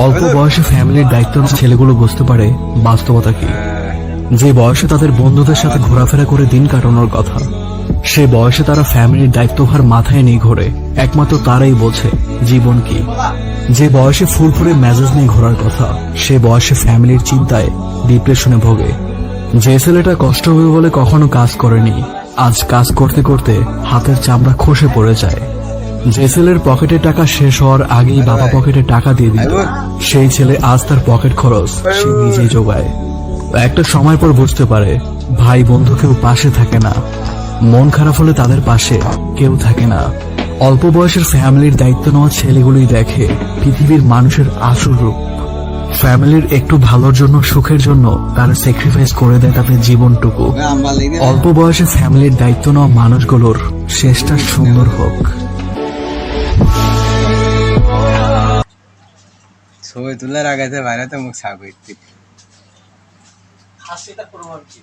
অল্প বয়সে ফ্যামিলির দায়িত্ব নেওয়া ছেলেগুলো বুঝতে পারে বাস্তবতা কি। যে বয়সে তাদের বন্ধুদের সাথে ঘোরাফেরা করে দিন কাটানোর কথা, সে বয়সে তারা ফ্যামিলির দায়িত্বভার মাথায় নিয়ে ঘোরে। একমাত্র তারাই বোঝে জীবন কি। যে বয়সে ফুরফুরে মেজাজ নিয়ে ঘোরার কথা, সে বয়সে ফ্যামিলির চিন্তায় ডিপ্রেশনে ভোগে। যে ছেলেটা কষ্ট হবে বলে কখনো কাজ করেনি, আজ কাজ করতে করতে হাতের চামড়া খসে পড়ে যায়। যে ছেলের পকেটে টাকা শেষ হওয়ার আগেই বাবা পকেটে টাকা দিয়ে দিত, সেই ছেলে আজ তার পকেট খরচ সে নিজেই জোগায়। একটা সময় পর বুঝতে পারে ভাই বন্ধু কেউ পাশে থাকে না, মন খারাপ হলে তাদের পাশে কেউ থাকে না। অল্প বয়সের ফ্যামিলির দায়িত্ব নেওয়া ছেলেগুলোই দেখে পৃথিবীর মানুষের আসল রূপ। ফ্যামিলির একটু ভালোর জন্য, সুখের জন্য তারা স্যাক্রিফাইস করে দেয় তাদের জীবনটুকু। অল্প বয়সে ফ্যামিলির দায়িত্ব নেওয়া মানুষগুলোর শেষটা সুন্দর হোক। ছবি তোলার আগে বাইরে তো মুখ ছাপ হাসিটা প্রমাণ কি?